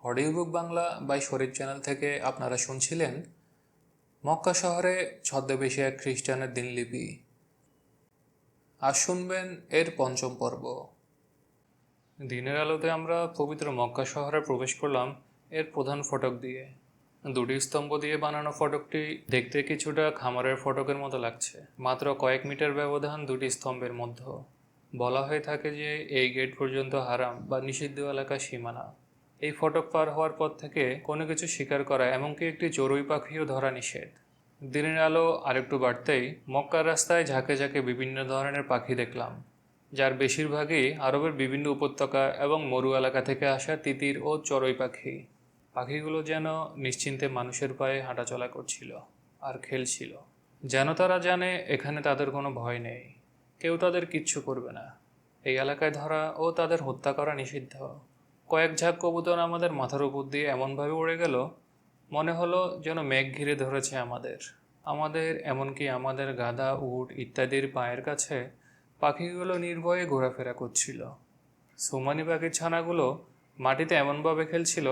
Audio book Bangla by Sharif channel থেকে আপনারা শুনছিলেন মক্কা শহরে ছদ্মবেশী এক খ্রিস্টানের দিনলিপি। আজ শুনবেন এর পঞ্চম পর্ব। দিনের আলোতে আমরা পবিত্র মক্কা শহরে প্রবেশ করলাম এর প্রধান ফটক দিয়ে। দুটি স্তম্ভ দিয়ে বানানো ফটকটি দেখতে কিছুটা খামারের ফটকের মতো লাগছে। মাত্র কয়েক মিটার ব্যবধান দুটি স্তম্ভের মধ্যে। বলা হয়ে থাকে যে এই গেট পর্যন্ত হারাম বা নিষিদ্ধ এলাকা সীমানা। এই ফটক পার হওয়ার পর থেকে কোনো কিছু শিকার করা এমনকি একটি চড়ুই পাখিও ধরা নিষেধ। দিনের আলো আরেকটু বাড়তেই মক্কার রাস্তায় ঝাঁকে ঝাঁকে বিভিন্ন ধরনের পাখি দেখলাম, যার বেশিরভাগই আরবের বিভিন্ন উপত্যকা এবং মরু এলাকা থেকে আসা তিতির ও চড়ুই পাখি। পাখিগুলো যেন নিশ্চিন্তে মানুষের পায়ে হাঁটাচলা করছিল আর খেলছিল, যেন তারা জানে এখানে তাদের কোনো ভয় নেই, কেউ তাদের কিচ্ছু করবে না। এই এলাকায় ধরা ও তাদের হত্যা করা নিষিদ্ধ। কয়েক ঝাঁক কবুতর আমাদের মাথার উপর দিয়ে এমনভাবে উড়ে গেল, মনে হলো যেন মেঘ ঘিরে ধরেছে আমাদের এমনকি আমাদের গাধা, উট ইত্যাদির পায়ের কাছে পাখিগুলো নির্ভয়ে ঘোরাফেরা করছিল। সোমানি পাখির ছানাগুলো মাটিতে এমনভাবে খেলছিল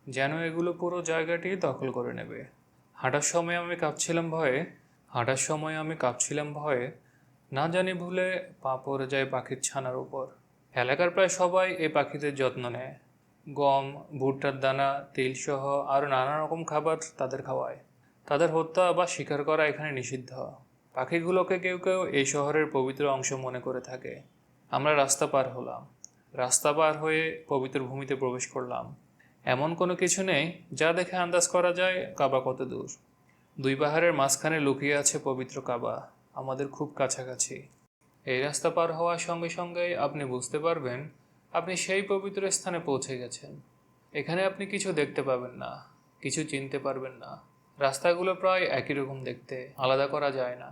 যেন এগুলো পুরো জায়গাটি দখল করে নেবে। হাঁটার সময় আমি কাঁপছিলাম ভয়ে, না জানি ভুলে পা পড়ে যায় পাখির ছানার উপর। এলাকার প্রায় সবাই এই পাখিদের যত্ন নেয়। গম, ভুট্টার দানা, তিলসহ আরও নানা রকম খাবার তাদের খাওয়ায়। তাদের হত্যা বা শিকার করা এখানে নিষিদ্ধ। পাখিগুলোকে কেউ কেউ এই শহরের পবিত্র অংশ মনে করে থাকে। আমরা রাস্তা পার হয়ে পবিত্র ভূমিতে প্রবেশ করলাম। এমন কোনো কিছু নেই যা দেখে আন্দাজ করা যায় কাবা কত দূর। দুই পাহাড়ের মাঝখানে লুকিয়ে আছে পবিত্র কাবা, আমাদের খুব কাছাকাছি। এই রাস্তা পার হওয়ার সঙ্গে সঙ্গেই আপনি বুঝতে পারবেন আপনি সেই পবিত্র স্থানে পৌঁছে গেছেন। এখানে আপনি কিছু দেখতে পাবেন না, কিছু চিনতে পারবেন না। রাস্তাগুলো প্রায় একই রকম দেখতে, আলাদা করা যায় না।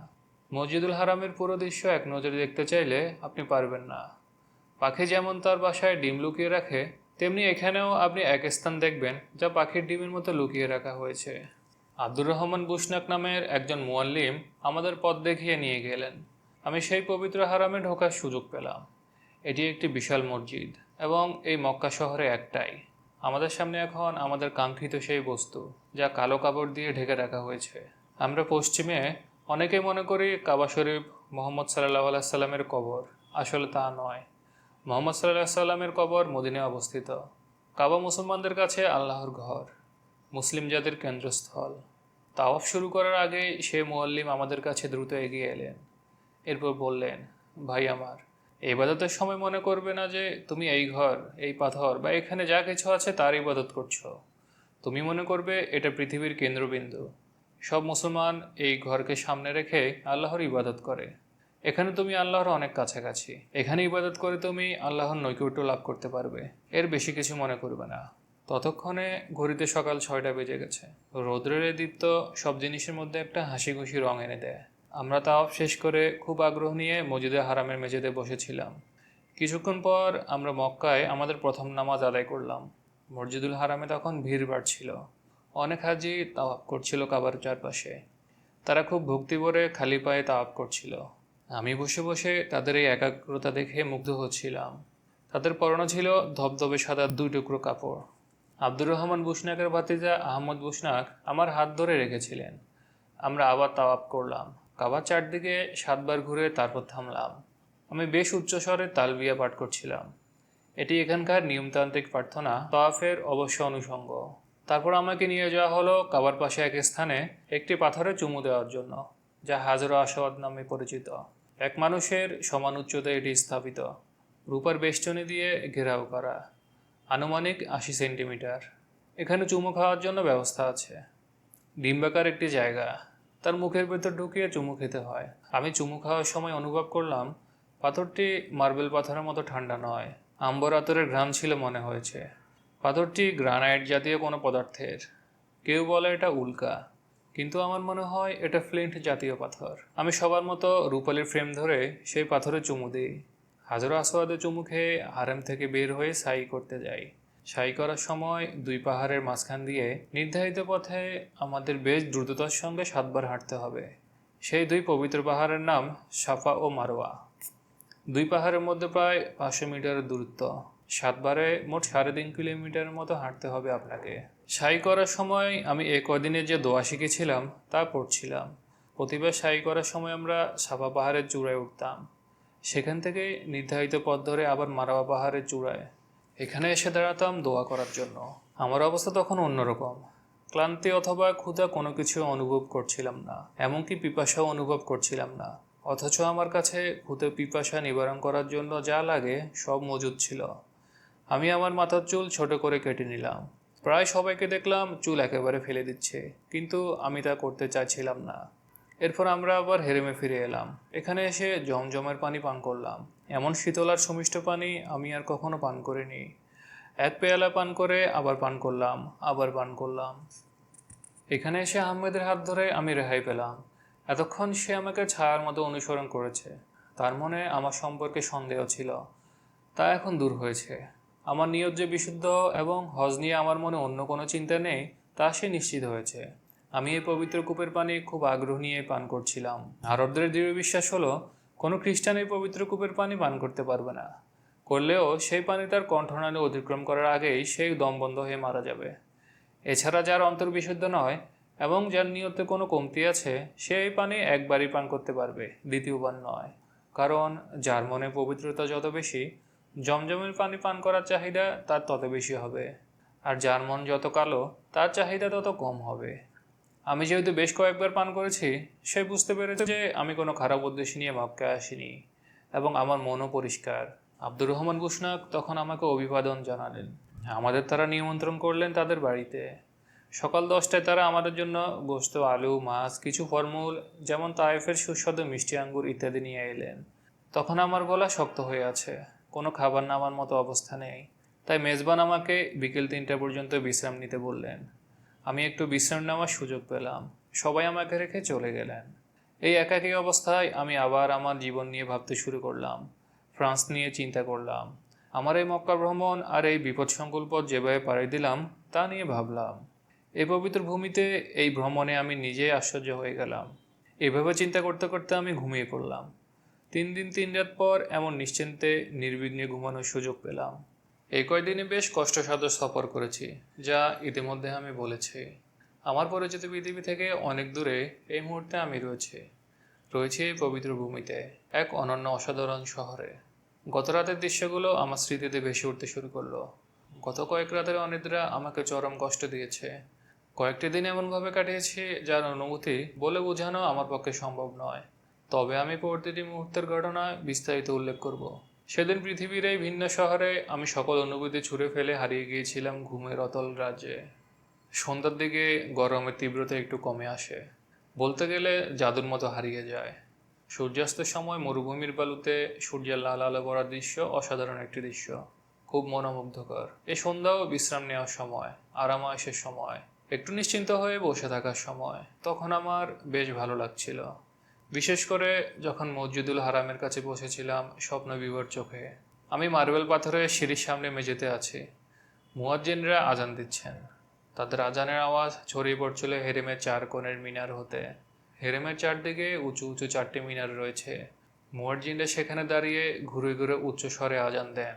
মসজিদুল হারামের পুরো দৃশ্য এক নজরে দেখতে চাইলে আপনি পারবেন না। পাখি যেমন তার বাসায় ডিম লুকিয়ে রাখে, তেমনি এখানেও আপনি এক স্থান দেখবেন যা পাখির ডিমের মতো লুকিয়ে রাখা হয়েছে। আব্দুর রহমান বুশনাক নামের একজন মুয়াল্লিম আমাদের পথ দেখিয়ে নিয়ে গেলেন। আমি সেই পবিত্র হারামে ঢোকার সুযোগ পেলাম। এটি একটি বিশাল মসজিদ এবং এই মক্কা শহরে একটাই। আমাদের সামনে এখন আমাদের কাঙ্ক্ষিত সেই বস্তু, যা কালো কাপড় দিয়ে ঢেকে রাখা হয়েছে। আমরা পশ্চিমে অনেকেই মনে করি কাবা শরীফ মোহাম্মদ সাল্লাল্লাহু আলাইহি সাল্লামের কবর। আসলে তা নয়। মোহাম্মদ সাল্লাল্লাহু আলাইহি সাল্লামের কবর মদিনায় অবস্থিত। কাবা মুসলমানদের কাছে আল্লাহর ঘর, মুসলিম জাতির কেন্দ্রস্থল। তাওয়াফ শুরু করার আগে সে মুয়াল্লিম আমাদের কাছে দ্রুত এগিয়ে এলেন। এরপর বললেন, ভাই আমার, ইবাদতের সময় মনে করবে না যে তুমি এই ঘর, এই পাথর বা এখানে যা কিছু আছে তার ইবাদত করছো। তুমি মনে করবে এটা পৃথিবীর কেন্দ্রবিন্দু। সব মুসলমান এই ঘরকে সামনে রেখে আল্লাহর ইবাদত করে। এখানে তুমি আল্লাহর অনেক কাছাকাছি। এখানে ইবাদত করে তুমি আল্লাহর নৈকট্য লাভ করতে পারবে। এর বেশি কিছু মনে করবে না। ততক্ষণে ঘড়িতে সকাল 6টা বেজে গেছে। রৌদ্রের এই দীপ্ত সব জিনিসের মধ্যে একটা হাসি খুশি রং এনে দেয়। আমরা তাওয়াফ শেষ করে খুব আগ্রহ নিয়ে মসজিদে হারামের মেঝেতে বসেছিলাম। কিছুক্ষণ পর আমরা মক্কায় আমাদের প্রথম নামাজ আদায় করলাম। মসজিদুল হারামে তখন ভিড় বাড়ছিল। অনেক হাজি তাওয়াফ করছিল কাবার চারপাশে। তারা খুব ভক্তি ভরে খালি পায়ে তাওয়াফ করছিল। আমি বসে বসে তাদের এই একাগ্রতা দেখে মুগ্ধ হচ্ছিলাম। তাদের পরনে ছিল ধবধবে সাদা 2 টুকরো কাপড়। আব্দুর রহমান বুশনাকের ভাতিজা আহমদ বুশনাক আমার হাত ধরে রেখেছিলেন। আমরা আবার তাওয়াফ করলাম। কাবার চারদিকে 7 বার ঘুরে তারপর থামলাম। আমি বেশ উচ্চস্বরে তালবিয়া পাঠ করছিলাম। এটি এখানকার নিয়মতান্ত্রিক প্রার্থনা, তাওয়াফের অবশ্য অনুষঙ্গ। তারপর আমাকে নিয়ে যাওয়া হলো কাবার পাশে এক স্থানে একটি পাথরে চুমু দেওয়ার জন্য, যা হাজর আসওয়াদ নামে পরিচিত। এক মানুষের সমান উচ্চতায় এটি স্থাপিত, রূপার বেষ্টনী দিয়ে ঘেরাও করা, আনুমানিক 80 সেন্টিমিটার। এখানে চুমু খাওয়ার জন্য ব্যবস্থা আছে। ডিম্বাকার একটি জায়গা, তার মুখের ভেতর ঢুকিয়ে চুমু খেতে হয়। আমি চুমু খাওয়ার সময় অনুভব করলাম পাথরটি মার্বেল পাথরের মতো ঠান্ডা নয়, আম্বর আতরের ঘ্রাণ ছিল মনে হয়েছে। পাথরটি গ্রানাইট জাতীয় কোনো পদার্থের। কেউ বলে এটা উল্কা, কিন্তু আমার মনে হয় এটা ফ্লিন্ট জাতীয় পাথর। আমি সবার মতো রূপালির ফ্রেম ধরে সেই পাথরে চুমু দিই। হাজর আসওয়াদে চুমু খেয়ে হারেম থেকে বের হয়ে সাই করতে যাই। সাই করার সময় 2 পাহাড়ের মাঝখান দিয়ে নির্ধারিত পথে আমাদের বেশ দ্রুততার সঙ্গে 7 বার হাঁটতে হবে। সেই 2 পবিত্র পাহাড়ের নাম সাফা ও মারওয়া। 2 পাহাড়ের মধ্যে প্রায় 500 মিটারের দূরত্ব। 7 বারে মোট 3.5 কিলোমিটারের মতো হাঁটতে হবে আপনাকে। সাই করার সময় আমি এ কদিনে যে দোয়া শিখেছিলাম তা পড়ছিলাম। প্রতিবার সাই করার সময় আমরা সাফা পাহাড়ের চূড়ায় উঠতাম, সেখান থেকে নির্ধারিত পথ ধরে আবার মারওয়া পাহাড়ের চূড়ায় এখানে এসে দাঁড়াতাম দোয়া করার জন্য। আমার অবস্থা তখন অন্যরকম। ক্লান্তি অথবা ক্ষুধা কোনো কিছু অনুভব করছিলাম না, এমনকি পিপাসাও অনুভব করছিলাম না। অথচ আমার কাছে ক্ষুধা পিপাসা নিবারণ করার জন্য যা লাগে সব মজুদ ছিল। আমি আমার মাথার চুল ছোট করে কেটে নিলাম। প্রায় সবাইকে দেখলাম চুল একেবারে ফেলে দিচ্ছে, কিন্তু আমি তা করতে চাইছিলাম না। এরপর আমরা আবার হেরেমে ফিরে এলাম। এখানে এসে জমজমের পানি পান করলাম। এমন শীতল আর সুমিষ্ট পানি আমি আর কখনো পান করিনি। এক পেয়ালা পান করে আবার পান করলাম, আবার পান করলাম। এখানে এসে আহমেদের হাত ধরে আমি রেহাই পেলাম। এতক্ষণ সে আমাকে ছায়ার মতো অনুসরণ করেছে। তার মনে আমার সম্পর্কে সন্দেহ ছিল, তা এখন দূর হয়েছে। আমার নিয়ত যে বিশুদ্ধ এবং হজ নিয়ে আমার মনে অন্য কোনো চিন্তা নেই, তা সে নিশ্চিত হয়েছে। আমি এই পবিত্র কূপের পানি খুব আগ্রহ নিয়ে পান করছিলাম। আরবদের দৃঢ় বিশ্বাস হলো, কোনো খ্রিস্টান এই পবিত্র কূপের পানি পান করতে পারবে না। করলেও সেই পানি তার কণ্ঠনালী অতিক্রম করার আগেই সেই দম বন্ধ হয়ে মারা যাবে। এছাড়া যার অন্তর বিশুদ্ধ নয় এবং যার নিয়তে কোনো কমতি আছে, সে এই পানি একবারই পান করতে পারবে, দ্বিতীয়বার নয়। কারণ যার মনে পবিত্রতা যত বেশি, জমজমের পানি পান করার চাহিদা তার তত বেশি হবে। আর যার মন যত কালো, তার চাহিদা তত কম হবে। আমি যেহেতু বেশ কয়েকবার পান করেছি, সে বুঝতে পেরেছে যে আমি কোনো খারাপ উদ্দেশ্য নিয়ে মক্কায় আসিনি এবং আমার মনও পরিষ্কার। আব্দুর রহমান বুশনাক তখন আমাকে অভিবাদন জানালেন। আমাদের তারা নিমন্ত্রণ করলেন তাদের বাড়িতে। সকাল 10টায় তারা আমাদের জন্য গোশত, আলু, মাছ, কিছু ফলমূল যেমন তায়েফের সুস্বাদু মিষ্টি আঙ্গুর ইত্যাদি নিয়ে এলেন। তখন আমার গলা শক্ত হয়ে আছে, কোনো খাবার নামার মতো অবস্থা নেই। তাই মেজবান আমাকে বিকেল 3টা পর্যন্ত বিশ্রাম নিতে বললেন। আমি একটু বিশ্রাম নেওয়ার সুযোগ পেলাম। সবাই আমাকে রেখে চলে গেলেন। এই একাকী অবস্থায় আমি আবার আমার জীবন নিয়ে ভাবতে শুরু করলাম। ফ্রান্স নিয়ে চিন্তা করলাম। আমার এই মক্কা ভ্রমণ আর এই বিপদসংকুল পথ যেভাবে পাড়ি দিলাম, তা নিয়ে ভাবলাম। এই পবিত্র ভূমিতে এই ভ্রমণে আমি নিজেই আশ্চর্য হয়ে গেলাম। এভাবে চিন্তা করতে করতে আমি ঘুমিয়ে পড়লাম। 3 দিন 3 রাত পর এমন নিশ্চিন্তে নির্বিঘ্নে ঘুমানোর সুযোগ পেলাম। এই কয়দিনে বেশ কষ্টসাধ্য সফর করেছি, যা ইতিমধ্যে আমি বলেছি। আমার পরিচিত পৃথিবী থেকে অনেক দূরে এই মুহূর্তে আমি রয়েছি এই পবিত্র ভূমিতে, এক অনন্য অসাধারণ শহরে। গত রাতের দৃশ্যগুলো আমার স্মৃতিতে ভেসে উঠতে শুরু করলো। গত কয়েক রাতের অনিদ্রা আমাকে চরম কষ্ট দিয়েছে। কয়েকটি দিন এমনভাবে কাটিয়েছি যার অনুভূতি বলে বোঝানো আমার পক্ষে সম্ভব নয়। তবে আমি প্রতিটি মুহূর্তের ঘটনা বিস্তারিত উল্লেখ করব। সেদিন পৃথিবীর এই ভিন্ন শহরে আমি সকল অনুভূতি ছুঁড়ে ফেলে হারিয়ে গিয়েছিলাম ঘুমের অতল রাজ্যে। সন্ধ্যার দিকে গরমের তীব্রতা একটু কমে আসে, বলতে গেলে জাদুর মতো হারিয়ে যায়। সূর্যাস্তের সময় মরুভূমির বালুতে সূর্যের লাল আলো পড়ার দৃশ্য অসাধারণ একটি দৃশ্য, খুব মনোমুগ্ধকর। এই সন্ধ্যাও বিশ্রাম নেওয়ার সময়, আরামায়েশের সময়, একটু নিশ্চিন্ত হয়ে বসে থাকার সময়। তখন আমার বেশ ভালো লাগছিল, বিশেষ করে যখন মসজিদুল হারামের কাছে বসেছিলাম স্বপ্ন বিভোর চোখে। আমি মার্বেল পাথরের সিঁড়ির সামনে মেঝেতে আছি। মুয়াজ্জিনরা আজান দিচ্ছেন। তাদের আজানের আওয়াজ ছড়িয়ে পড়ছিল হেরেমের 4 কোণের মিনার হতে। হেরেমের চারদিকে উঁচু উঁচু 4টি মিনার রয়েছে। মুয়াজ্জিনরা সেখানে দাঁড়িয়ে ঘুরে ঘুরে উচ্চ স্বরে আজান দেন।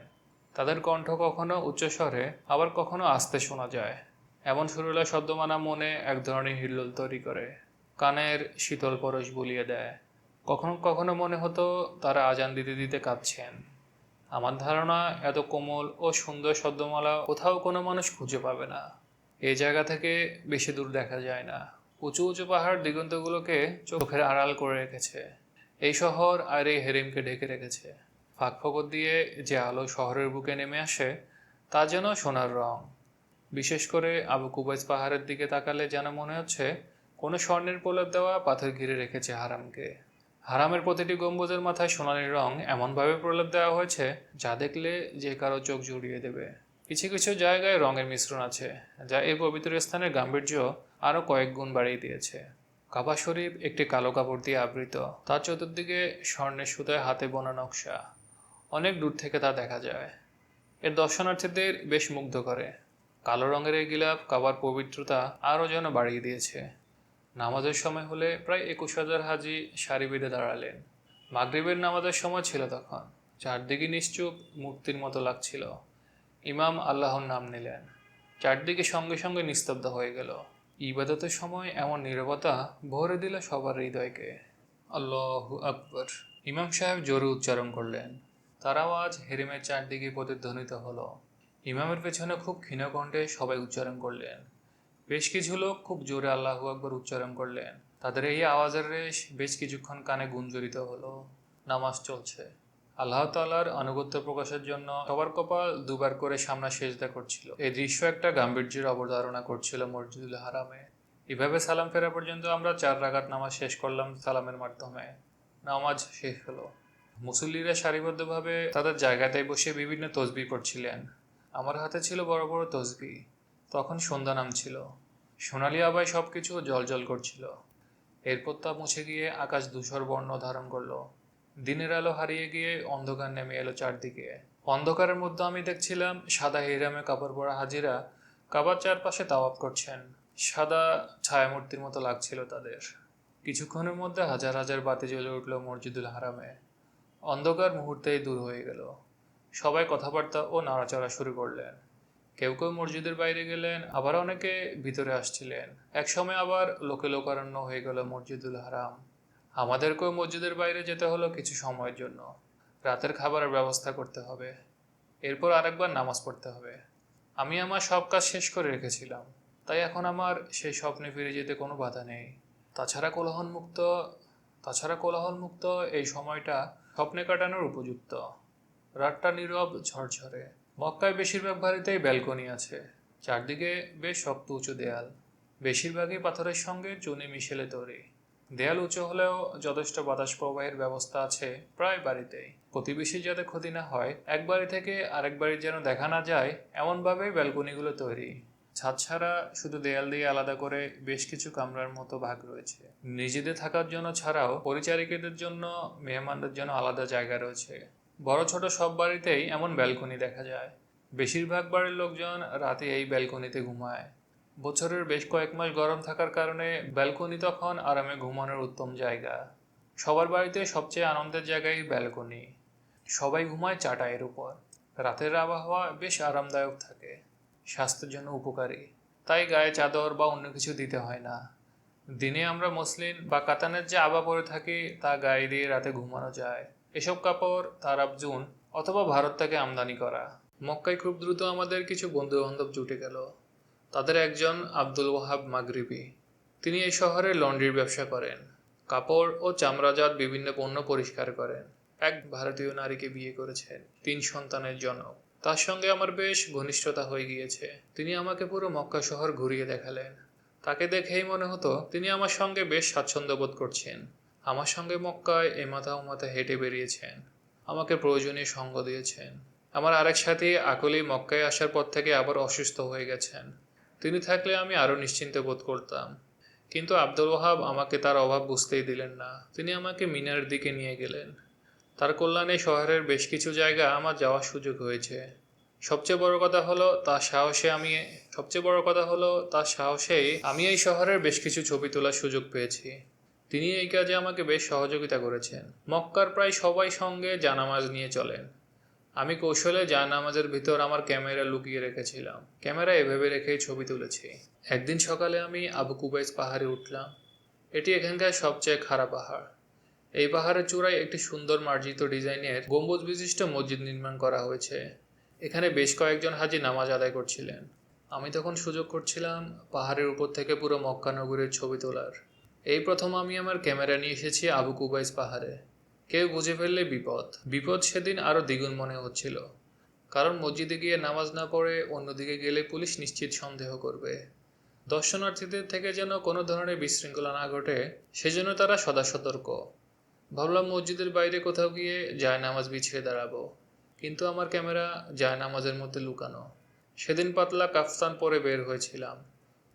তাদের কণ্ঠ কখনো উচ্চ স্বরে, আবার কখনো আস্তে শোনা যায়। এমন সুরেলা শব্দমানা মনে এক ধরনের হিল্লোল তৈরি করে, কানের শীতল পরশ বুলিয়ে দেয়। কখনো কখনো মনে হতো তারা আজান দিতে দিতে কাঁদছেন। আমার ধারণা, এত কোমল ও সুন্দর শব্দমালা কোথাও কোনো মানুষ খুঁজে পাবে না। এই জায়গা থেকে বেশি দূর দেখা যায় না। উঁচু উঁচু পাহাড় দিগন্তগুলোকে চোখের আড়াল করে রেখেছে। এই শহর আর এই হেরিমকে ঢেকে রেখেছে। ফাঁক ফকর দিয়ে যে আলো শহরের বুকে নেমে আসে, তা যেন সোনার রং। বিশেষ করে আবু কুবাইস পাহাড়ের দিকে তাকালে যেন মনে হচ্ছে কোনো স্বর্ণের প্রলেপ দেওয়া পাথর ঘিরে রেখেছে হারামকে। হারামের প্রতিটি গম্বুজের মাথায় সোনালি রং এমনভাবে প্রলেপ দেওয়া হয়েছে, যা দেখলে যে কারো চোখ জুড়িয়ে দেবে। কিছু কিছু জায়গায় রঙের মিশ্রণ আছে, যা এই পবিত্র স্থানের গাম্ভীর্য আরও কয়েক গুণ বাড়িয়ে দিয়েছে। কাবা শরীফ একটি কালো কাপড় দিয়ে আবৃত, তার চতুর্দিকে স্বর্ণের সুতায় হাতে বোনা নকশা। অনেক দূর থেকে তা দেখা যায়। এর দর্শনার্থীদের বেশ মুগ্ধ করে। কালো রঙের এই গিলাফ কাবার পবিত্রতা আরও যেন বাড়িয়ে দিয়েছে। নামাজের সময় হলে প্রায় 21,000 হাজি সারি বেঁধে দাঁড়ালেন। মাগরিবের নামাজের সময় ছিল তখন। চারদিকে নিশ্চুপ, মূর্তির মতো লাগছিল। ইমাম আল্লাহর নাম নিলেন। চারদিকে সঙ্গে সঙ্গে নিস্তব্ধ হয়ে গেল। ইবাদতের সময় এমন নীরবতা ভরে দিল সবার হৃদয়কে। আল্লাহু আকবার। ইমাম সাহেব জোরে উচ্চারণ করলেন। তার আওয়াজ হেরেমের চারদিকে প্রতিধ্বনিত হলো। ইমামের পেছনে খুব ক্ষীণ কণ্ঠে সবাই উচ্চারণ করলেন। বেশ কিছু লোক খুব জোরে আল্লাহু আকবার উচ্চারণ করলেন। তাদের এই আওয়াজের রেশ বেশ কিছুক্ষণ কানে গুঞ্জরিত হলো। নামাজ চলছে। আল্লাহ তাআলার আনুগত্য প্রকাশের জন্য সবার কপাল দুবার করে সামনে সেজদা করছিল। এই দৃশ্য একটা গাম্ভীর্যের অবতারণা করছিল মসজিদুল হারামে। এভাবে সালাম ফেরা পর্যন্ত আমরা 4 রাকাত নামাজ শেষ করলাম সালামের মাধ্যমে। নামাজ শেষ হলো। মুসল্লিরা সারিবদ্ধভাবে তাদের জায়গাতেই বসে বিভিন্ন তসবিহ পড়ছিলেন। আমার হাতে ছিল বড় বড় তসবিহ। তখন সন্ধ্যা নামছিল। সোনালি আভায় সবকিছু জ্বলজ্বল করছিল। এরপর তা মুছে গিয়ে আকাশ ধূসর বর্ণ ধারণ করলো। দিনের আলো হারিয়ে গিয়ে অন্ধকার নেমে এলো চারদিকে। অন্ধকারের মধ্যে আমি দেখছিলাম সাদা হিরামে কাপড় পরা হাজিরা কাবার চারপাশে তাওয়াফ করছেন। সাদা ছায়ামূর্তির মতো লাগছিল তাদের। কিছুক্ষণের মধ্যে হাজার হাজার বাতি জ্বলে উঠল মসজিদুল হারামে। অন্ধকার মুহূর্তেই দূর হয়ে গেল। সবাই কথাবার্তা ও নাড়াচাড়া শুরু করলেন। কেউ কেউ মসজিদের বাইরে গেলেন, আবার অনেকে ভিতরে আসছিলেন। একসময় আবার লোকে লোকারণ্য হয়ে গেল মসজিদুল হারাম। আমাদেরকেও মসজিদের বাইরে যেতে হলো কিছু সময়ের জন্য। রাতের খাবারের ব্যবস্থা করতে হবে। এরপর আরেকবার নামাজ পড়তে হবে। আমি আমার সব কাজ শেষ করে রেখেছিলাম, তাই এখন আমার সেই স্বপ্নে ফিরে যেতে কোনো বাধা নেই। তাছাড়া কোলাহলমুক্ত এই সময়টা স্বপ্নে কাটানোর উপযুক্ত। রাতটা নীরব ঝরঝরে। মক্কায় বেশিরভাগ বাড়িতেই ব্যালকনি আছে। চারদিকে বেশ শক্ত উঁচু দেয়াল। বেশিরভাগই পাথরের সঙ্গে চুনে মিশেলে তৈরি। দেয়াল উঁচু হলেও যথেষ্ট বাতাস প্রবাহের ব্যবস্থা আছে প্রায় বাড়িতেই। প্রতিবেশী যাতে ক্ষতি না হয়, এক বাড়ি থেকে আরেক বাড়ির যেন দেখা না যায়, এমনভাবেই ব্যালকনিগুলো তৈরি। ছাদ ছাড়া শুধু দেয়াল দিয়ে আলাদা করে বেশ কিছু কামরার মতো ভাগ রয়েছে। নিজেদের থাকার জন্য ছাড়াও পরিচারিকাদের জন্য, মেহমানদের জন্য আলাদা জায়গা রয়েছে। বড় ছোট সব বাড়িতেই এমন ব্যালকনি দেখা যায়। বেশিরভাগ বাড়ির লোকজন রাতে এই ব্যালকনিতে ঘুমায়। বছরের বেশ কয়েক মাস গরম থাকার কারণে ব্যালকনি তখন আরামে ঘুমানোর উত্তম জায়গা। সবার বাড়িতে সবচেয়ে আনন্দের জায়গায় ব্যালকনি। সবাই ঘুমায় চাটাইয়ের উপর। রাতের আবহাওয়া বেশ আরামদায়ক থাকে। স্বাস্থ্যের জন্য উপকারী। তাই গায়ে চাদর বা অন্য কিছু দিতে হয় না। দিনে আমরা মসলিন বা কাতানের যে আবা পরে থাকি তা গায়ে দিয়ে রাতে ঘুমানো যায়। এসব কাপড় তারাব জুন অথবা ভারত থেকে আমদানি করা। মক্কায় খুব দ্রুত আমাদের কিছু বন্ধু বান্ধব জুটে গেল। তাদের একজন আব্দুল ওয়াহাব মাগরিবি। তিনি এই শহরে লন্ড্রির ব্যবসা করেন। কাপড় ও চামড়াজাত বিভিন্ন পণ্য পরিষ্কার করেন। এক ভারতীয় নারীকে বিয়ে করেছেন। 3 সন্তানের জনক। তার সঙ্গে আমার বেশ ঘনিষ্ঠতা হয়ে গিয়েছে। তিনি আমাকে পুরো মক্কা শহর ঘুরিয়ে দেখালেন। তাকে দেখেই মনে হতো তিনি আমার সঙ্গে বেশ স্বাচ্ছন্দ্য বোধ করছেন। আমার সঙ্গে মক্কায় এ মাথা ও মাথা হেঁটে বেরিয়েছেন। আমাকে প্রয়োজনীয় সঙ্গ দিয়েছেন। আমার আরেক সাথী আকলি মক্কায় আসার পর থেকে আবার অসুস্থ হয়ে গেছেন। তিনি থাকলে আমি আরও নিশ্চিন্ত বোধ করতাম। কিন্তু আব্দুল ওয়াহাব আমাকে তার অভাব বুঝতেই দিলেন না। তিনি আমাকে মিনারের দিকে নিয়ে গেলেন। তার কল্যাণে শহরের বেশ কিছু জায়গা আমার যাওয়ার সুযোগ হয়েছে। সবচেয়ে বড় কথা হলো তার সাহসেই আমি এই শহরের বেশ কিছু ছবি তোলার সুযোগ পেয়েছি। তিনি এই কাজে আমাকে বেশ সহযোগিতা করেছেন। মক্কার প্রায় সবাই সঙ্গে জানামাজ নিয়ে চলেন। আমি কৌশলে জায়নামাজের ভিতর আমার ক্যামেরা লুকিয়ে রেখেছিলাম। ক্যামেরা এভাবে রেখেই ছবি তুলেছি। একদিন সকালে আমি আবু কুবাইস পাহাড়ে উঠলাম। এটি এখানকার সবচেয়ে খাড়া পাহাড়। এই পাহাড়ের চূড়ায় একটি সুন্দর মার্জিত ডিজাইনের গম্বুজ বিশিষ্ট মসজিদ নির্মাণ করা হয়েছে। এখানে বেশ কয়েকজন হাজি নামাজ আদায় করছিলেন। আমি তখন সুযোগ করছিলাম পাহাড়ের উপর থেকে পুরো মক্কা নগরীর ছবি তোলার। এই প্রথম আমি আমার ক্যামেরা নিয়ে এসেছি আবু কুবাইস পাহাড়ে। কেউ বুঝে ফেললে বিপদ সেদিন আরও দ্বিগুণ মনে হচ্ছিল। কারণ মসজিদে গিয়ে নামাজ না পড়ে অন্যদিকে গেলে পুলিশ নিশ্চিত সন্দেহ করবে। দর্শনার্থীদের থেকে যেন কোনো ধরনের বিশৃঙ্খলা না ঘটে, সেজন্য তারা সদা সতর্ক। ভাবলাম মসজিদের বাইরে কোথাও গিয়ে জায়নামাজ বিছিয়ে দাঁড়াবো। কিন্তু আমার ক্যামেরা জায়নামাজের মধ্যে লুকানো। সেদিন পাতলা কাফতান পরে বের হয়েছিলাম।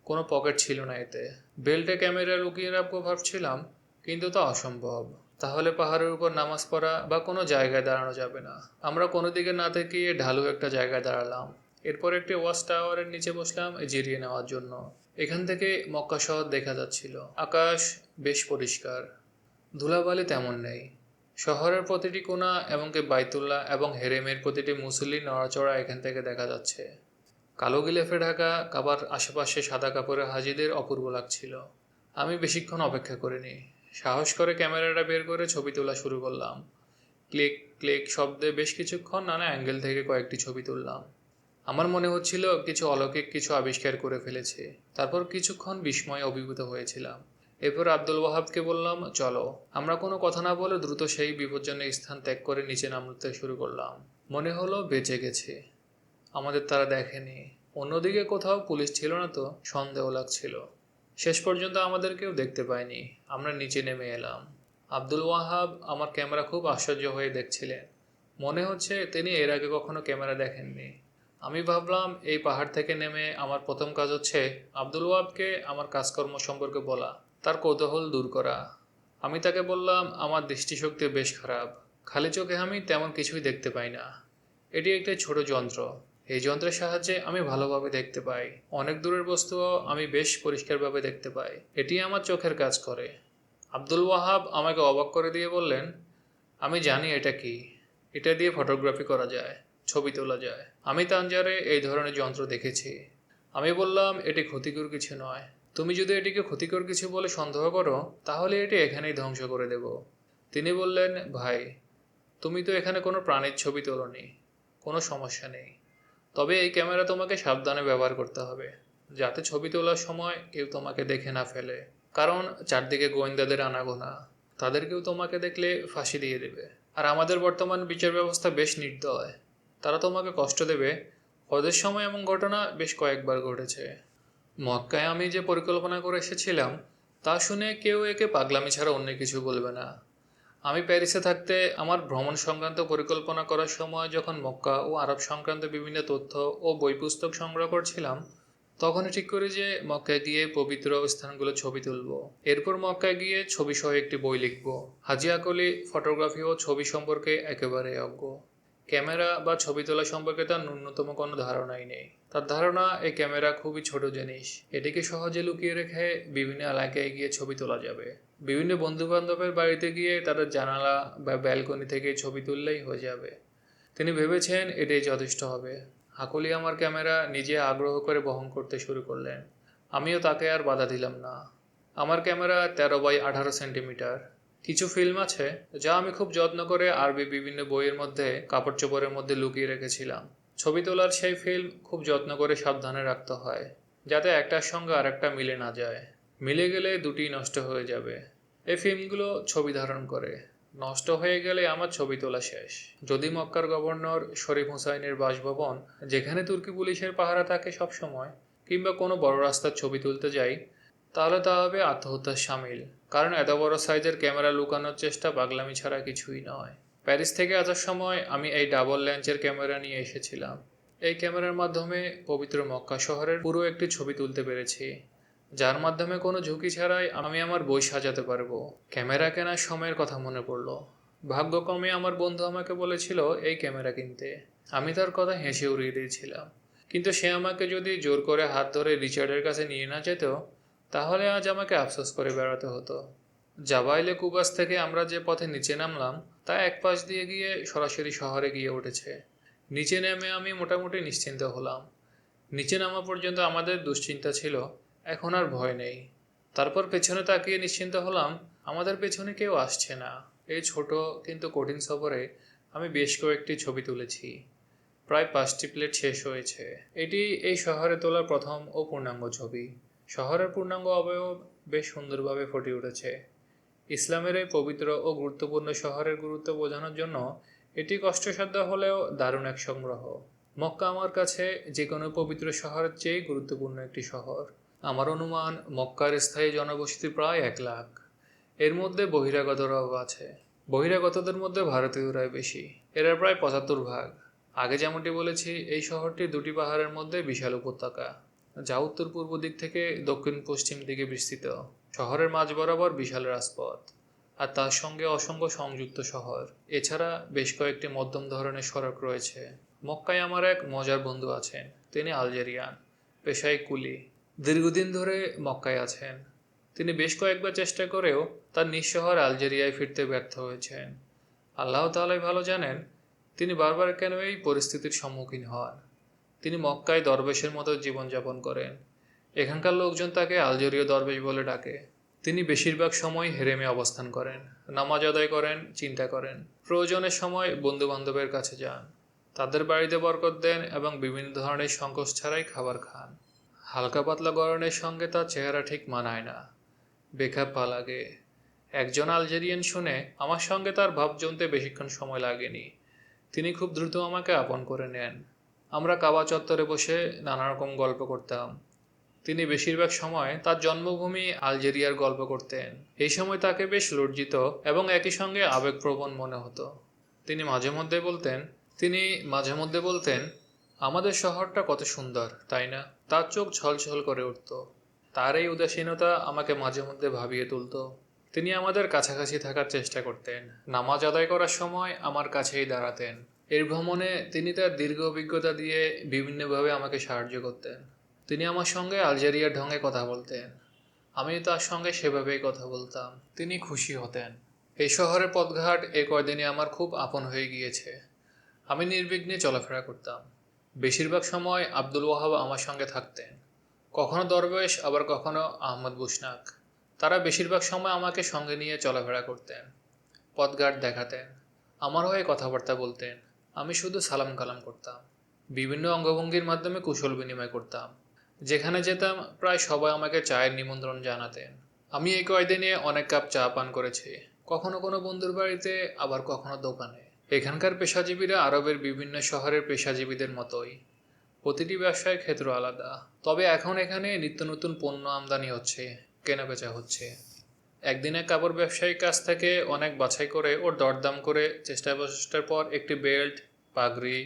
কোনো পকেট ছিল না এতে। বেল্টে ক্যামেরা লুকিয়ে রাখবো ভাবছিলাম, কিন্তু তা অসম্ভব। তাহলে পাহাড়ের উপর নামাজ পড়া বা কোনো জায়গায় দাঁড়ানো যাবে না। আমরা কোনো দিকে না তাকিয়ে ঢালু একটা জায়গায় দাঁড়ালাম। এরপর একটি ওয়াচ টাওয়ারের নিচে বসলাম জিরিয়ে নেওয়ার জন্য। এখান থেকে মক্কা শহর দেখা যাচ্ছিল। আকাশ বেশ পরিষ্কার। ধুলাবালি তেমন নেই। শহরের প্রতিটি কোণা এমনকি বাইতুল্লাহ এবং হেরেমের প্রতিটি মুসল্লির নড়াচড়া এখান থেকে দেখা যাচ্ছে। কালো গিলাফে ঢাকা কাবার আশেপাশে সাদা কাপড়ের হাজিদের অপূর্ব লাগছিল। আমি বেশিক্ষণ অপেক্ষা করিনি। সাহস করে ক্যামেরাটা বের করে ছবি তোলা শুরু করলাম। ক্লিক ক্লিক শব্দে বেশ কিছুক্ষণ নানা অ্যাঙ্গেল থেকে কয়েকটি ছবি তুললাম। আমার মনে হচ্ছিল কিছু অলৌকিক কিছু আবিষ্কার করে ফেলেছে। তারপর কিছুক্ষণ বিস্ময়ে অভিভূত হয়েছিলাম। এরপর আব্দুল ওয়াহাবকে বললাম, চলো। আমরা কোনো কথা না বলে দ্রুত সেই বিপজ্জনক স্থান ত্যাগ করে নিচে নামতে শুরু করলাম। মনে হলো বেঁচে গেছে, আমাদের তারা দেখেনি। অন্যদিকে কোথাও পুলিশ ছিল না তো সন্দেহ লাগছিল। শেষ পর্যন্ত আমাদের কেউ দেখতে পায়নি। আমরা নিচে নেমে এলাম। আব্দুল ওয়াহাব আমার ক্যামেরা খুব আশ্চর্য হয়ে দেখছিলেন। মনে হচ্ছে তিনি এর আগে কখনো ক্যামেরা দেখেননি। আমি ভাবলাম এই পাহাড় থেকে নেমে আমার প্রথম কাজ হচ্ছে আব্দুল ওয়াহাবকে আমার কাজকর্ম সম্পর্কে বলা, তার কৌতূহল দূর করা। আমি তাকে বললাম, আমার দৃষ্টিশক্তি বেশ খারাপ, খালি চোখে আমি তেমন কিছুই দেখতে পাই না। এটি একটি ছোট যন্ত্র। এই যন্ত্রের সাহায্যে আমি ভালোভাবে দেখতে পাই। অনেক দূরের বস্তুও আমি বেশ পরিষ্কারভাবে দেখতে পাই। এটি আমার চোখের কাজ করে। আব্দুল ওয়াহাব আমাকে অবাক করে দিয়ে বললেন, আমি জানি এটা কি। এটা দিয়ে ফটোগ্রাফি করা যায়, ছবি তোলা যায়। আমি তানজারে এই ধরনের যন্ত্র দেখেছি। আমি বললাম, এটি ক্ষতিকর কিছু নয়। তুমি যদি এটিকে ক্ষতিকর কিছু বলে সন্দেহ করো, তাহলে এটি এখানেই ধ্বংস করে দেব। তিনি বললেন, ভাই, তুমি তো এখানে কোনো প্রাণীর ছবি তোলনি, কোনো সমস্যা নেই। তবে এই ক্যামেরা তোমাকে সাবধানে ব্যবহার করতে হবে, যাতে ছবি তোলার সময় কেউ তোমাকে দেখে না ফেলে। কারণ চারদিকে গোয়েন্দাদের আনাগোনা, তাদেরকেও তোমাকে দেখলে ফাঁসি দিয়ে দেবে। আর আমাদের বর্তমান বিচার ব্যবস্থা বেশ নির্দয়, তারা তোমাকে কষ্ট দেবে। হজের সময় এমন ঘটনা বেশ কয়েকবার ঘটেছে। মক্কায় আমি যে পরিকল্পনা করে এসেছিলাম তা শুনে কেউ একে পাগলামি ছাড়া অন্য কিছু বলবে না। আমি প্যারিসে থাকতে আমার ভ্রমণ সংক্রান্ত পরিকল্পনা করার সময় যখন মক্কা ও আরব সংক্রান্ত বিভিন্ন তথ্য ও বই পুস্তক সংগ্রহ করছিলাম, তখনই ঠিক করি যে মক্কায় গিয়ে পবিত্র স্থানগুলো ছবি তুলব। এরপর মক্কায় গিয়ে ছবি সহ একটি বই লিখব। হাজি আকলি ফটোগ্রাফি ও ছবি সম্পর্কে একেবারে অজ্ঞ। ক্যামেরা বা ছবি তোলা সম্পর্কে তার ন্যূনতম কোনো ধারণাই নেই। তার ধারণা এই ক্যামেরা খুবই ছোট জিনিস, এটিকে সহজে লুকিয়ে রেখে বিভিন্ন এলাকায় গিয়ে ছবি তোলা যাবে। বিভিন্ন বন্ধু বান্ধবের বাড়িতে গিয়ে তাদের জানালা বা ব্যালকনি থেকে ছবি তুললেই হয়ে যাবে। তিনি ভেবেছেন এটাই যথেষ্ট হবে। হাকলি আমার ক্যামেরা নিজে আগ্রহ করে বহন করতে শুরু করলেন। আমিও তাকে আর বাধা দিলাম না। আমার ক্যামেরা 13x18 সেন্টিমিটার। কিছু ফিল্ম আছে যা আমি খুব যত্ন করে আরবি বিভিন্ন বইয়ের মধ্যে কাপড় চোপড়ের মধ্যে লুকিয়ে রেখেছিলাম। ছবি তোলার সেই ফিল্ম খুব যত্ন করে সাবধানে রাখতে হয়, যাতে একটার সঙ্গে আরেকটা মিলে না যায়। মিলে গেলে দুটি নষ্ট হয়ে যাবে। এই ফিল্মগুলো ছবি ধারণ করে, নষ্ট হয়ে গেলে আমার ছবি তোলা শেষ। যদি মক্কার গভর্নর শরীফ হুসাইনের বাসভবন, যেখানে তুর্কি পুলিশের পাহারা থাকে সবসময়, কিংবা কোনো বড় রাস্তার ছবি তুলতে যাই, তাহলে তা হবে আত্মহত্যার সামিল। কারণ এত বড় সাইজের ক্যামেরা লুকানোর চেষ্টা পাগলামি ছাড়া কিছুই নয়। প্যারিস থেকে আসার সময় আমি এই ডাবল লেন্সের ক্যামেরা নিয়ে এসেছিলাম। এই ক্যামেরার মাধ্যমে পবিত্র মক্কা শহরের পুরো একটি ছবি তুলতে পেরেছি, যার মাধ্যমে কোনো ঝুঁকি ছাড়াই আমি আমার বই সাজাতে পারবো। ক্যামেরা কেনার সময়ের কথা মনে পড়লো। ভাগ্যক্রমে আমার বন্ধু আমাকে বলেছিল এই ক্যামেরা কিনতে। আমি তার কথা হেসে উড়িয়ে দিয়েছিলাম। কিন্তু সে আমাকে যদি জোর করে হাত ধরে রিচার্ডের কাছে নিয়ে না যেত, তাহলে আজ আমাকে আফসোস করে বেড়াতে হতো। জাবাইলে কুবাস থেকে আমরা যে পথে নিচে নামলাম তা এক পাশ দিয়ে গিয়ে সরাসরি শহরে গিয়ে উঠেছে। নিচে নেমে আমি মোটামুটি নিশ্চিন্ত হলাম। নিচে নামা পর্যন্ত আমাদের দুশ্চিন্তা ছিল, এখন আর ভয় নেই। তারপর পেছনে তাকিয়ে নিশ্চিন্ত হলাম, আমাদের পেছনে কেউ আসছে না। এই ছোট কিন্তু কঠিন সফরে আমি বেশ কয়েকটি ছবি তুলেছি। প্রায় 5টি প্লেট শেষ হয়েছে। এটি এই শহরে তোলা প্রথম ও পূর্ণাঙ্গ ছবি। শহরের পূর্ণাঙ্গ অবয়ব বেশ সুন্দরভাবে ফুটে উঠেছে। ইসলামের এই পবিত্র ও গুরুত্বপূর্ণ শহরের গুরুত্ব বোঝানোর জন্য এটি কষ্টসাধ্য হলেও দারুণ এক সংগ্রহ। মক্কা আমার কাছে যে কোনো পবিত্র শহরের চেয়ে গুরুত্বপূর্ণ একটি শহর। আমার অনুমান মক্কার স্থায়ী জনবসতি প্রায় 1 লাখ। এর মধ্যে বহিরাগতরাও আছে। বহিরাগতদের মধ্যে ভারতীয়রাই বেশি, এরা প্রায় 75 ভাগ। আগে যেমনটি বলেছি, এই শহরটি দুটি পাহাড়ের মধ্যে বিশাল উপত্যকা, যা উত্তর পূর্ব দিক থেকে দক্ষিণ পশ্চিম দিকে বিস্তৃত। শহরের মাঝ বরাবর বিশাল রাজপথ, আর তার সঙ্গে অসংখ্য সংযুক্ত শহর। এছাড়া বেশ কয়েকটি মধ্যম ধরনের সড়ক রয়েছে। মক্কায় আমার এক মজার বন্ধু আছেন। তিনি আলজেরিয়ান, পেশায় কুলি। দীর্ঘদিন ধরে মক্কায় আছেন। তিনি বেশ কয়েকবার চেষ্টা করেও তার নিজ শহর আলজেরিয়ায় ফিরতে ব্যর্থ হয়েছেন। আল্লাহ তাআলাই ভালো জানেন তিনি বারবার কেন এই পরিস্থিতির সম্মুখীন হন। তিনি মক্কায় দরবেশের মতো জীবনযাপন করেন। এখানকার লোকজন তাকে আলজেরীয় দরবেশ বলে ডাকে। তিনি বেশিরভাগ সময় হেরেমে অবস্থান করেন, নামাজ আদায় করেন, চিন্তা করেন। প্রয়োজনের সময় বন্ধু বান্ধবের কাছে যান, তাদের বাড়িতে বরকত দেন এবং বিভিন্ন ধরনের সংকোচ ছাড়াই খাবার খান। হালকা পাতলা গড়নের সঙ্গে তার চেহারা ঠিক মানায় না, বেখাপ্পা লাগে। একজন আলজেরিয়ান শুনে আমার সঙ্গে তার ভাব জমতে বেশিক্ষণ সময় লাগেনি। তিনি খুব দ্রুত আমাকে আপন করে নেন। আমরা কাবা চত্বরে বসে নানা রকম গল্প করতাম। তিনি বেশিরভাগ সময় তার জন্মভূমি আলজেরিয়ার গল্প করতেন। এই সময় তাকে বেশ লজ্জিত এবং একই সঙ্গে আবেগপ্রবণ মনে হতো। তিনি মাঝে মধ্যে বলতেন, আমাদের শহরটা কত সুন্দর, তাই না? তার চোখ ছলছল করে উঠত। তার এই উদাসীনতা আমাকে মাঝে মধ্যে ভাবিয়ে তুলত। তিনি আমাদের কাছাকাছি থাকার চেষ্টা করতেন, নামাজ আদায় করার সময় আমার কাছেই দাঁড়াতেন। এর ভ্রমণে তিনি তার দীর্ঘ অভিজ্ঞতা দিয়ে বিভিন্নভাবে আমাকে সাহায্য করতেন। তিনি আমার সঙ্গে আলজেরিয়ার ঢঙে কথা বলতেন, আমি তার সঙ্গে সেভাবেই কথা বলতাম। তিনি খুশি হতেন। এই শহরের পথঘাট এ কয়দিনে আমার খুব আপন হয়ে গিয়েছে। আমি নির্বিঘ্নে চলাফেরা করতাম। বেশিরভাগ সময় আব্দুল ওয়াহাব আমার সঙ্গে থাকতেন, কখনো দরবেশ, আবার কখনো আহমদ বুশনাক। তারা বেশিরভাগ সময় আমাকে সঙ্গে নিয়ে চলাফেরা করতেন, পথঘাট দেখাতেন, আমার হয়ে কথাবার্তা বলতেন। আমি শুধু সালাম কালাম করতাম, বিভিন্ন অঙ্গভঙ্গির মাধ্যমে কুশল বিনিময় করতাম। যেখানে যেতাম প্রায় সবাই আমাকে চায়ের নিমন্ত্রণ জানাতেন। আমি এই কয়দিনে অনেক কাপ চা পান করেছি, কখনো কোনো বন্ধুর বাড়িতে, আবার কখনো দোকানে। এখানকার পেশাজীবীরা আরবের বিভিন্ন শহরের পেশাজীবীদের মতোই। প্রতিটি ব্যবসায়ের ক্ষেত্র আলাদা। তবে এখন এখানে নিত্য নতুন পণ্য আমদানি হচ্ছে, কেনাবেচা হচ্ছে। একদিন এক কাপড় ব্যবসায়ীর কাছ থেকে অনেক বাছাই করে ও দরদাম করে চেষ্টা প্রচেষ্টার পর একটি বেল্ট, পাগড়ি,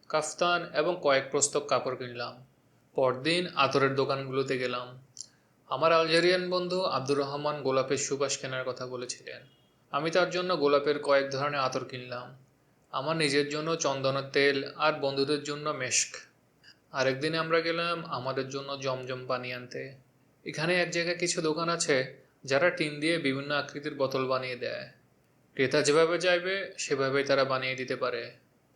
কাফতান এবং কয়েক প্রস্তক কাপড় কিনলাম। পরদিন আতরের দোকানগুলোতে গেলাম। আমার আলজেরিয়ান বন্ধু আব্দুর রহমান গোলাপের সুবাস কেনার কথা বলেছিলেন। আমি তার জন্য গোলাপের কয়েক ধরনের আতর কিনলাম। আমার নিজের জন্য চন্দনের তেল আর বন্ধুদের জন্য মেশক। আরেকদিনে আমরা গেলাম আমাদের জন্য জমজম পানি আনতে। এখানে এক জায়গায় কিছু দোকান আছে যারা টিন দিয়ে বিভিন্ন আকৃতির বোতল বানিয়ে দেয়। ক্রেতা যেভাবে চাইবে সেভাবেই তারা বানিয়ে দিতে পারে।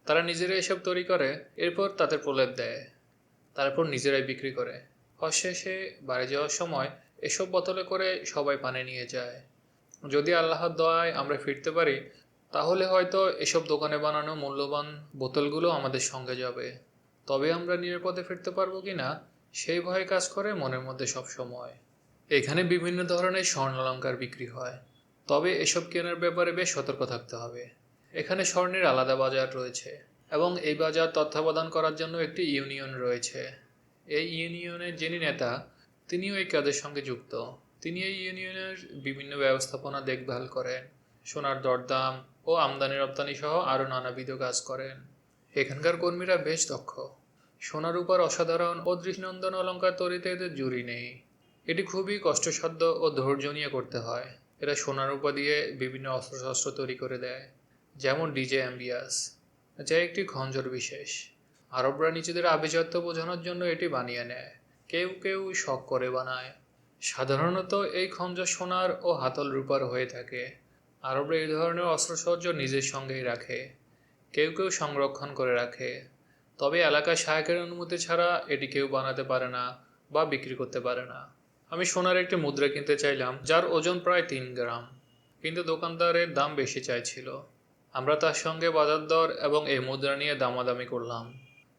তারা নিজেরাই এসব তৈরি করে, এরপর তাতে প্রলেপ দেয়, তারপর নিজেরাই বিক্রি করে। অবশেষে বাড়ি যাওয়ার সময় এসব বোতলে করে সবাই পানি নিয়ে যায়। যদি আল্লাহর দয়ায় আমরা ফিরতে পারি, তাহলে হয়তো এসব দোকানে বানানো মূল্যবান বোতলগুলো আমাদের সঙ্গে যাবে। তবে আমরা নিরাপদে ফিরতে পারবো কিনা সেই ভয়ে কাজ করে মনের মধ্যে সব সময়। এখানে বিভিন্ন ধরনের স্বর্ণালংকার বিক্রি হয়, তবে এসব কেনার ব্যাপারে বেশ সতর্ক থাকতে হবে। এখানে স্বর্ণের আলাদা বাজার রয়েছে এবং এই বাজার তত্ত্বাবধান করার জন্য একটি ইউনিয়ন রয়েছে। এই ইউনিয়নের যিনি নেতা, তিনিও এই কাজের সঙ্গে যুক্ত। তিনি এই ইউনিয়নের বিভিন্ন ব্যবস্থাপনা দেখভাল করেন, সোনার দরদাম ও আমদানি রপ্তানি সহ আরও নানাবিধ কাজ করেন। এখানকার কর্মীরা বেশ দক্ষ। সোনার উপর অসাধারণ ও দৃষ্টিনন্দন অলংকার তৈরিতে এদের জুড়ি নেই। এটি খুবই কষ্টসাধ্য ও ধৈর্য নিয়ে করতে হয়। এরা সোনার উপর দিয়ে বিভিন্ন অস্ত্রশস্ত্র তৈরি করে দেয়, যেমন ডিজে অ্যাম্বিয়াস, যা একটি খঞ্জর বিশেষ। আরবরা নিজেদের আভিজাত্য বোঝানোর জন্য এটি বানিয়ে নেয়, কেউ কেউ শখ করে বানায়। সাধারণত এই খঞ্জর সোনার ও হাতল রূপার হয়ে থাকে। আরবরা এই ধরনের অস্ত্রসজ্জ নিজের সঙ্গেই রাখে, কেউ কেউ সংরক্ষণ করে রাখে। তবে এলাকার শায়েকের অনুমতি ছাড়া এটি কেউ বানাতে পারে না বা বিক্রি করতে পারে না। আমি সোনার একটি মুদ্রা কিনতে চাইলাম যার ওজন প্রায় 3 গ্রাম, কিন্তু দোকানদারের দাম বেশি চাইছিল। আমরা তার সঙ্গে বাজার দর এবং এই মুদ্রা নিয়ে দামাদামি করলাম।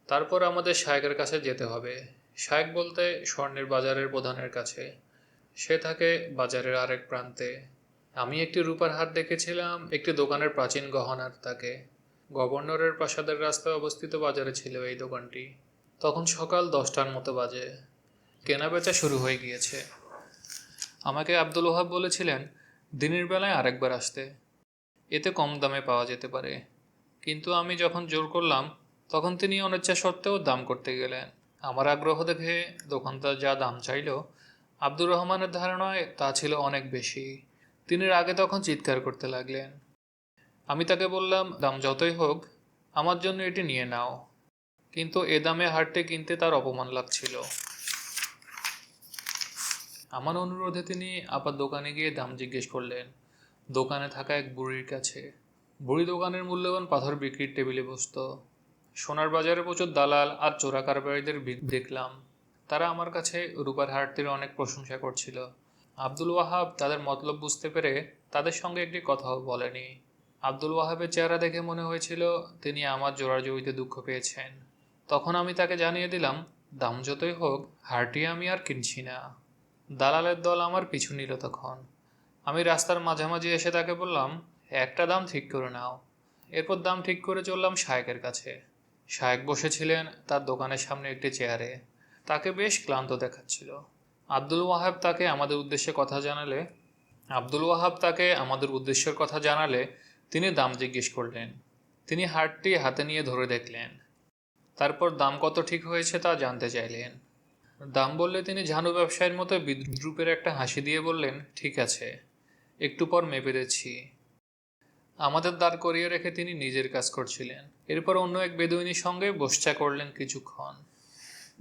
তারপর আমাদের শায়েকের কাছে যেতে হবে। শায়েক বলতে স্বর্ণের বাজারের প্রধানের কাছে। সে থাকে বাজারের আরেক প্রান্তে। আমি একটি রূপার হাট দেখেছিলাম একটি দোকানের প্রাচীন গহনার তাকে। গভর্নরের প্রাসাদের রাস্তায় অবস্থিত বাজারে ছিল এই দোকানটি। তখন সকাল 10টার মতো বাজে। কেনাবেচা শুরু হয়ে গিয়েছে। আমাকে আব্দুল ওহাব বলেছিলেন দিনের বেলায় আরেকবার আসতে, এতে কম দামে পাওয়া যেতে পারে। কিন্তু আমি যখন জোর করলাম তখন তিনি অনিচ্ছা সত্ত্বেও দাম করতে গেলেন। আমার আগ্রহ দেখে দোকানদার যা দাম চাইল, আব্দুর রহমানের ধারণায় তা ছিল অনেক বেশি। তিনি রাগে তখন চিৎকার করতে লাগলেন। আমি তাকে বললাম, দাম যতই হোক আমার জন্য এটি নিয়ে নাও। কিন্তু এ দামে হারটে কিনতে তার অপমান লাগছিল। আমার অনুরোধে তিনি আবার দোকানে গিয়ে দাম জিজ্ঞেস করলেন, দোকানে থাকা এক বুড়ির কাছে। বুড়ি দোকানের মূল্যবান পাথর বিক্রির টেবিলে বসত। সোনার বাজারে প্রচুর দালাল আর চোরা কারবারিদের ভিড় দেখলাম। তারা আমার কাছে রূপার হারটির অনেক প্রশংসা করছিল। আব্দুল ওয়াহাব তাদের মতলব বুঝতে পেরে তাদের সঙ্গে একটি কথাও বলেনি। আব্দুল ওয়াহাবের চেহারা দেখে মনে হয়েছিল তিনি আমার জোড়াজুড়িতে দুঃখ পেয়েছেন। তখন আমি তাকে জানিয়ে দিলাম, দাম যতই হোক, হারটি আমি আর কিনছি না। দালালের দল আমার পিছু নিল তখন। আমি রাস্তার মাঝামাঝি এসে তাকে বললাম, একটা দাম ঠিক করে নাও। এরপর দাম ঠিক করে চললাম শায়েকের কাছে। শায়েক বসেছিলেন তার দোকানের সামনে একটি চেয়ারে। তাকে বেশ ক্লান্ত দেখাচ্ছিল। আব্দুল ওয়াহাব তাকে আমাদের উদ্দেশ্যে কথা জানালে উদ্দেশ্যের কথা জানালে তিনি দাম জিজ্ঞেস করলেন। তিনি হারটি হাতে নিয়ে ধরে দেখলেন। তারপর দাম কত ঠিক হয়েছে তা জানতে চাইলেন। দাম বললে তিনি ঝানু ব্যবসায়ীর মতো বিদ্রূপের একটা হাসি দিয়ে বললেন, ঠিক আছে, একটু পর মেপে দিচ্ছি। আমাদের দাঁড় করিয়ে রেখে তিনি নিজের কাজ করছিলেন। এরপর অন্য এক বেদুইনের সঙ্গে বসচা করলেন কিছুক্ষণ।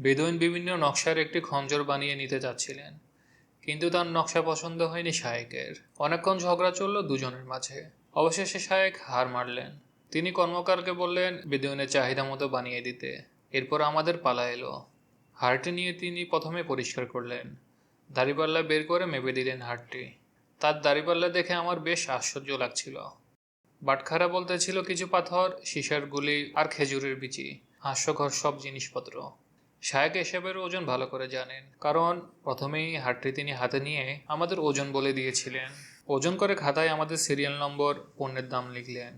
বেদুইন বিভিন্ন নকশার একটি খঞ্জর বানিয়ে নিতে যাচ্ছিলেন, কিন্তু তার নকশা পছন্দ হয়নি শায়েকের। অনেকক্ষণ ঝগড়া চলল দুজনের মাঝে। অবশেষে শায়েক হার মারলেন। তিনি কর্মকারকে বললেন বেদুইনের চাহিদা মতো বানিয়ে দিতে। এরপর আমাদের পালা এলো। হারটি নিয়ে তিনি প্রথমে পরিষ্কার করলেন, দাড়িপাল্লা বের করে মেপে দিলেন হারটি। তার দাড়িপাল্লা দেখে আমার বেশ আশ্চর্য লাগছিল। বাটখারা বলতে ছিল কিছু পাথর, সীসার গুলি আর খেজুরের বিচি, হাস্যকর সব জিনিসপত্র। শায়েক এসবের ওজন ভালো করে জানেন, কারণ প্রথমেই হারটি তিনি হাতে নিয়ে আমাদের ওজন বলে দিয়েছিলেন। ওজন করে খাতায় আমাদের সিরিয়াল নম্বর, পণ্যের দাম লিখলেন।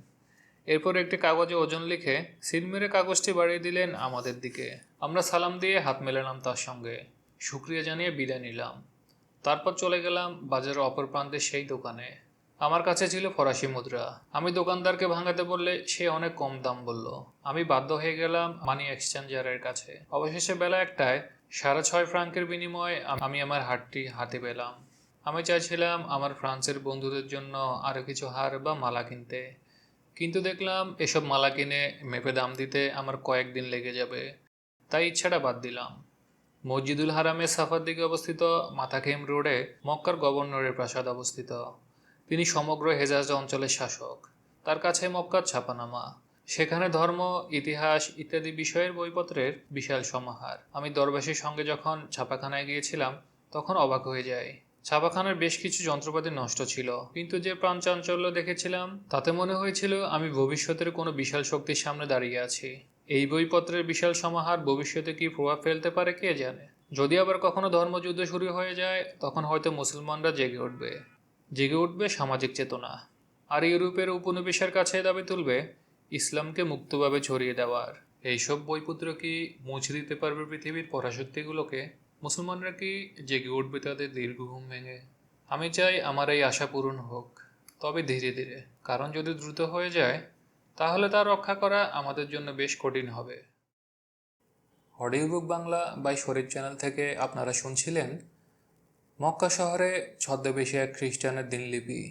এরপর একটি কাগজে ওজন লিখে সিল মেরে কাগজটি বাড়িয়ে দিলেন আমাদের দিকে। আমরা সালাম দিয়ে হাত মেলালাম তার সঙ্গে, শুক্রিয়া জানিয়ে বিদায় নিলাম। তারপর চলে গেলাম বাজারের অপর প্রান্তে সেই দোকানে। আমার কাছে ছিল ফরাসি মুদ্রা। আমি দোকানদারকে ভাঙাতে বললে সে অনেক কম দাম বলল। আমি বাধ্য হয়ে গেলাম মানি এক্সচেঞ্জারের কাছে। অবশেষে বেলা 1টায় 6.5 ফ্রাঙ্কের বিনিময়ে আমি আমার হারটি হাতে পেলাম। আমি চাইছিলাম আমার ফ্রান্সের বন্ধুদের জন্য আরও কিছু হার বা মালা কিনতে, কিন্তু দেখলাম এসব মালা কিনে মেপে দাম দিতে আমার কয়েকদিন লেগে যাবে। তাই ইচ্ছাটা বাদ দিলাম। মসজিদুল হারামের সাফার দিকে অবস্থিত মাথাখেম রোডে মক্কার গভর্নরের প্রাসাদ অবস্থিত। তিনি সমগ্র হেজাজ অঞ্চলের শাসক। তার কাছে মক্কার ছাপানামা, সেখানে ধর্ম, ইতিহাস ইত্যাদি বিষয়ের বইপত্রের বিশাল সমাহার। আমি দরবেশের সঙ্গে যখন ছাপাখানায় গিয়েছিলাম তখন অবাক হয়ে যাই। ছাপাখানার বেশ কিছু যন্ত্রপাতি নষ্ট ছিল, কিন্তু যে প্রাণচাঞ্চল্য দেখেছিলাম তাতে মনে হয়েছিল আমি ভবিষ্যতের কোনো বিশাল শক্তির সামনে দাঁড়িয়ে আছি। এই বইপত্রের বিশাল সমাহার ভবিষ্যতে কি প্রভাব ফেলতে পারে কে জানে। যদি আবার কখনো ধর্মযুদ্ধ শুরু হয়ে যায় তখন হয়তো মুসলমানরা জেগে উঠবে সামাজিক চেতনা, আর ইউরোপের উপনিবেশের কাছে দাবি তুলবে ইসলামকে মুক্তভাবে ছড়িয়ে দেওয়ার। এইসব বইপত্র কি মুছে দিতে পারবে পৃথিবীর পরাশক্তিগুলোকে? মুসলমানরা কি জেগে উঠবে তাদের দীর্ঘ ঘুম ভেঙে? আমি চাই আমার এই আশা পূরণ হোক, তবে ধীরে ধীরে, কারণ যদি দ্রুত হয়ে যায় তাহলে তা রক্ষা করা আমাদের জন্য বেশ কঠিন হবে। Audio book Bangla by Sharif channel থেকে আপনারা শুনছিলেন মক্কা শহরে ছদ্মবেশী এক খ্রিস্টানের দিনলিপি।